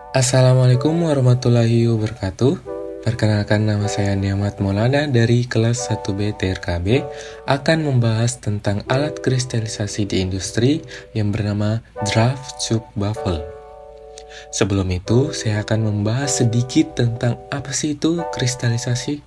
Assalamualaikum warahmatullahi wabarakatuh. Perkenalkan, nama saya Niamat Maulana dari kelas 1B TRKB akan membahas tentang alat kristalisasi di industri yang bernama Draft Tube Baffle. Sebelum itu, saya akan membahas sedikit tentang apa sih itu kristalisasi.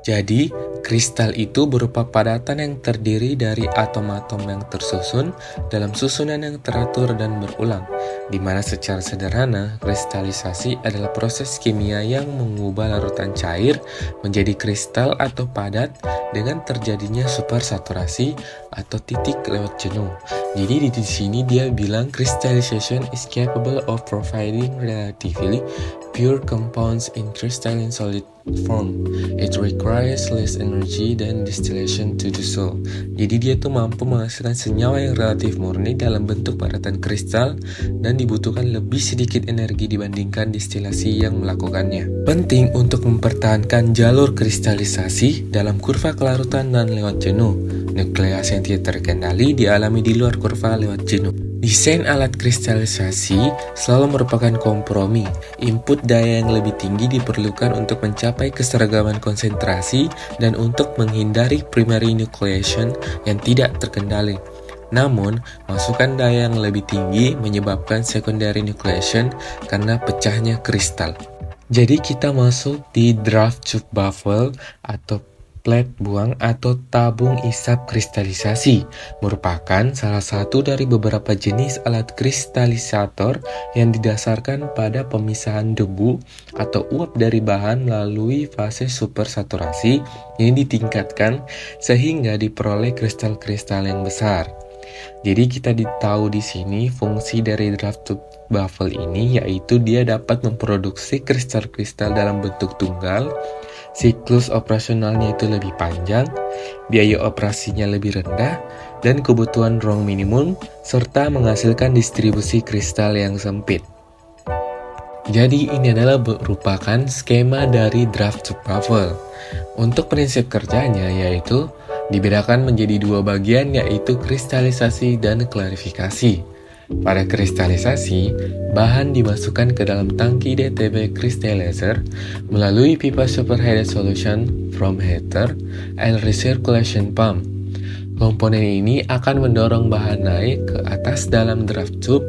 Jadi, kristal itu berupa padatan yang terdiri dari atom-atom yang tersusun dalam susunan yang teratur dan berulang, di mana secara sederhana, kristalisasi adalah proses kimia yang mengubah larutan cair menjadi kristal atau padat dengan terjadinya supersaturasi atau titik lewat jenuh. Jadi di sini dia bilang crystallization is capable of providing relatively pure compounds in crystalline solid form. It requires less energy than distillation to do so. Jadi dia tuh mampu menghasilkan senyawa yang relatif murni dalam bentuk padatan kristal dan dibutuhkan lebih sedikit energi dibandingkan distilasi yang melakukannya. Penting untuk mempertahankan jalur kristalisasi dalam kurva kelarutan dan lewat jenuh. Nukleasi yang tidak terkendali dialami di luar kurva lewat jenuh. Desain alat kristalisasi selalu merupakan kompromi. Input daya yang lebih tinggi diperlukan untuk mencapai keseragaman konsentrasi dan untuk menghindari primary nucleation yang tidak terkendali. Namun, masukan daya yang lebih tinggi menyebabkan secondary nucleation karena pecahnya kristal. Jadi kita masuk di draft tube baffle atau plat buang atau tabung isap kristalisasi, merupakan salah satu dari beberapa jenis alat kristalisator yang didasarkan pada pemisahan debu atau uap dari bahan melalui fase supersaturasi yang ditingkatkan sehingga diperoleh kristal-kristal yang besar. Jadi kita tahu di sini fungsi dari draft tube baffle ini yaitu dia dapat memproduksi kristal-kristal dalam bentuk tunggal. Siklus operasionalnya itu lebih panjang, biaya operasinya lebih rendah, dan kebutuhan ruang minimum, serta menghasilkan distribusi kristal yang sempit. Jadi ini adalah merupakan skema dari draft tube baffle. Untuk prinsip kerjanya yaitu dibedakan menjadi dua bagian yaitu kristalisasi dan klarifikasi. Pada kristalisasi, bahan dimasukkan ke dalam tangki DTB crystallizer melalui pipa superheated solution from heater and recirculation pump. Komponen ini akan mendorong bahan naik ke atas dalam draft tube.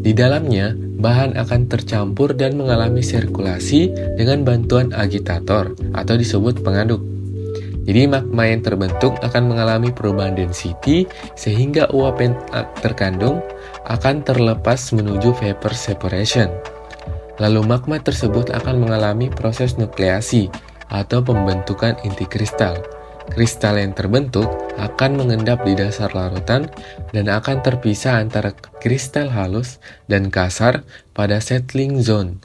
Di dalamnya, bahan akan tercampur dan mengalami sirkulasi dengan bantuan agitator atau disebut pengaduk. Jadi magma yang terbentuk akan mengalami perubahan density sehingga uap yang terkandung akan terlepas menuju vapor separation. Lalu magma tersebut akan mengalami proses nukleasi atau pembentukan inti kristal. Kristal yang terbentuk akan mengendap di dasar larutan dan akan terpisah antara kristal halus dan kasar pada settling zone.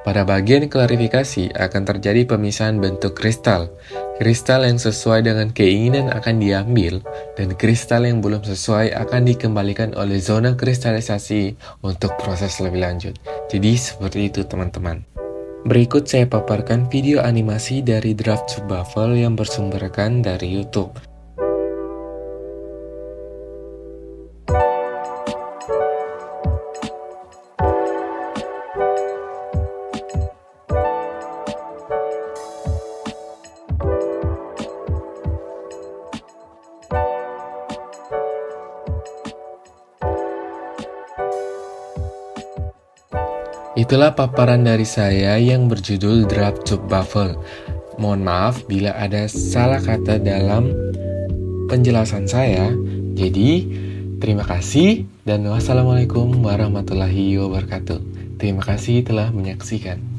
Pada bagian klarifikasi akan terjadi pemisahan bentuk kristal. Kristal yang sesuai dengan keinginan akan diambil, dan kristal yang belum sesuai akan dikembalikan oleh zona kristalisasi untuk proses lebih lanjut. Jadi seperti itu teman-teman. Berikut saya paparkan video animasi dari draft tube baffle yang bersumberkan dari YouTube. Itulah paparan dari saya yang berjudul Draft Tube Baffle. Mohon maaf bila ada salah kata dalam penjelasan saya. Jadi, terima kasih dan wassalamualaikum warahmatullahi wabarakatuh. Terima kasih telah menyaksikan.